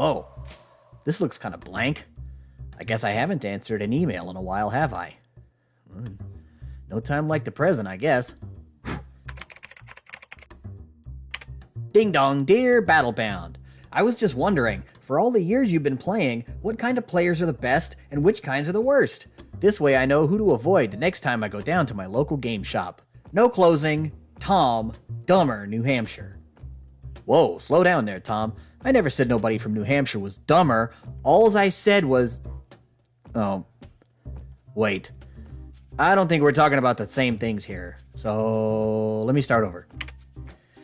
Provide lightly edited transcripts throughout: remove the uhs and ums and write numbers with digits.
Whoa, this looks kind of blank. I guess I haven't answered an email in a while, have I? No time like the present, I guess. Ding dong, dear Battlebound. I was just wondering, for all the years you've been playing, what kind of players are the best and which kinds are the worst? This way I know who to avoid the next time I go down to my local game shop. No closing, Tom, Dummer, New Hampshire. Whoa, slow down there, Tom. I never said nobody from New Hampshire was dumber. Alls I said was... Oh. Wait. I don't think we're talking about the same things here. So, let me start over.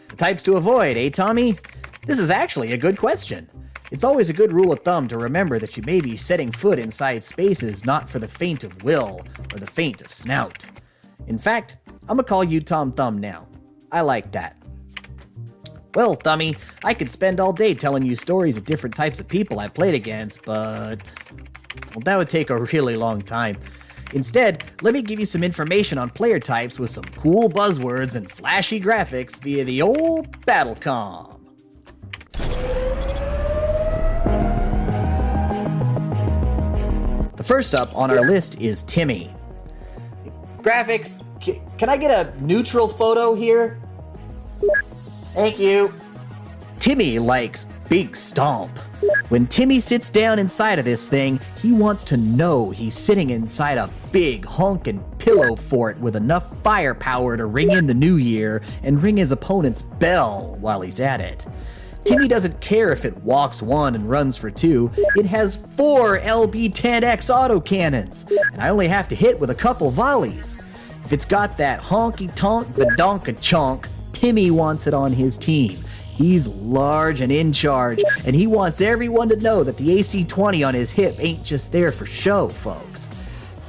The types to avoid, eh, Tommy? This is actually a good question. It's always a good rule of thumb to remember that you may be setting foot inside spaces not for the faint of will or the faint of snout. In fact, I'm gonna call you Tom Thumb now. I like that. Well, Thummy, I could spend all day telling you stories of different types of people I played against, but... well, that would take a really long time. Instead, let me give you some information on player types with some cool buzzwords and flashy graphics via the old Battlecom. The first up on our list is Timmy. Graphics, can I get a neutral photo here? Thank you. Timmy likes big stomp. When Timmy sits down inside of this thing, he wants to know he's sitting inside a big honkin' pillow fort with enough firepower to ring in the new year and ring his opponent's bell while he's at it. Timmy doesn't care if it walks 1 and runs for 2. It has 4 LB-10X autocannons, and I only have to hit with a couple volleys. If it's got that honky-tonk badonka-chonk, Timmy wants it on his team. He's large and in charge, and he wants everyone to know that the AC-20 on his hip ain't just there for show, folks.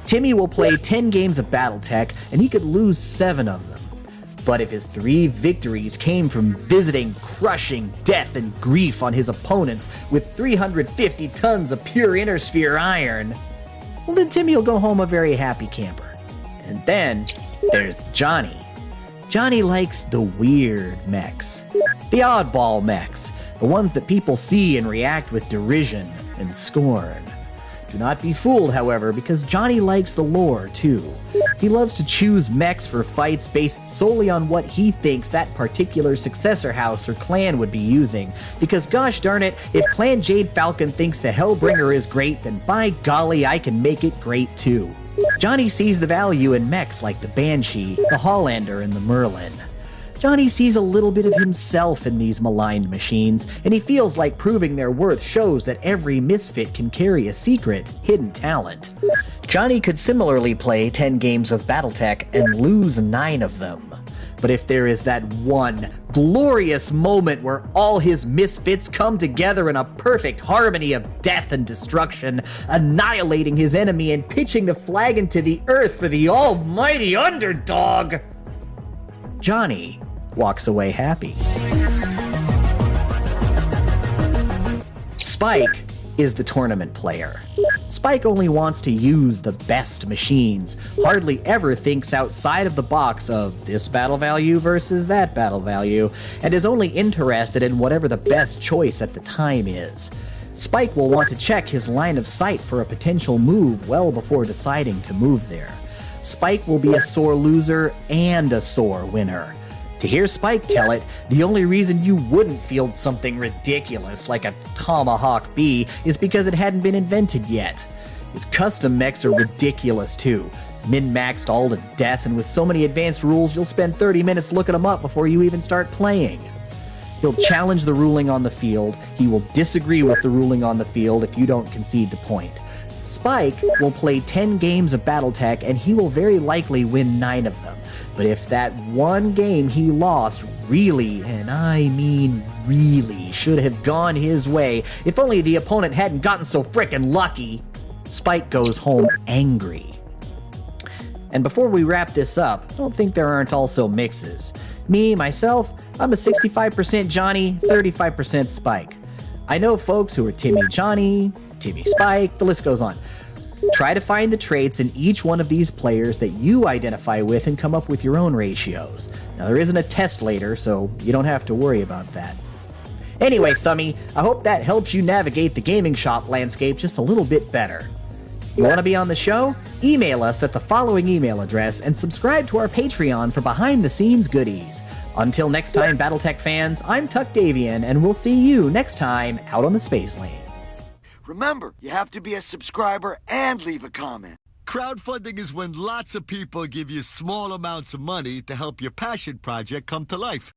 Timmy will play 10 games of Battletech, and he could lose 7 of them. But if his 3 victories came from visiting crushing death and grief on his opponents with 350 tons of pure inner sphere iron, well, then Timmy will go home a very happy camper. And then there's Johnny. Johnny likes the weird mechs. The oddball mechs. The ones that people see and react with derision and scorn. Do not be fooled, however, because Johnny likes the lore, too. He loves to choose mechs for fights based solely on what he thinks that particular successor house or clan would be using. Because gosh darn it, if Clan Jade Falcon thinks the Hellbringer is great, then by golly, I can make it great, too. Johnny sees the value in mechs like the Banshee, the Hollander, and the Merlin. Johnny sees a little bit of himself in these maligned machines, and he feels like proving their worth shows that every misfit can carry a secret, hidden talent. Johnny could similarly play 10 games of Battletech and lose 9 of them. But if there is that one glorious moment where all his misfits come together in a perfect harmony of death and destruction, annihilating his enemy and pitching the flag into the earth for the almighty underdog, Johnny walks away happy. Spike is the tournament player. Spike only wants to use the best machines, hardly ever thinks outside of the box of this battle value versus that battle value, and is only interested in whatever the best choice at the time is. Spike will want to check his line of sight for a potential move well before deciding to move there. Spike will be a sore loser and a sore winner. To hear Spike tell it, the only reason you wouldn't field something ridiculous like a Tomahawk B is because it hadn't been invented yet. His custom mechs are ridiculous too, min-maxed all to death, and with so many advanced rules you'll spend 30 minutes looking them up before you even start playing. He'll challenge the ruling on the field, he will disagree with the ruling on the field if you don't concede the point. Spike will play 10 games of Battletech and he will very likely win 9 of them. But if that one game he lost really, and I mean really, should have gone his way, if only the opponent hadn't gotten so frickin' lucky, Spike goes home angry. And before we wrap this up, don't think there aren't also mixes. Me, myself, I'm a 65% Johnny, 35% Spike. I know folks who are Timmy Johnny, Timmy Spike, the list goes on. Try to find the traits in each one of these players that you identify with and come up with your own ratios. Now, there isn't a test later, so you don't have to worry about that. Anyway, Thummy, I hope that helps you navigate the gaming shop landscape just a little bit better. You want to be on the show? Email us at the following email address and subscribe to our Patreon for behind-the-scenes goodies. Until next time, Battletech fans, I'm Tuck Davian, and we'll see you next time out on the Space Lanes. Remember, you have to be a subscriber and leave a comment. Crowdfunding is when lots of people give you small amounts of money to help your passion project come to life.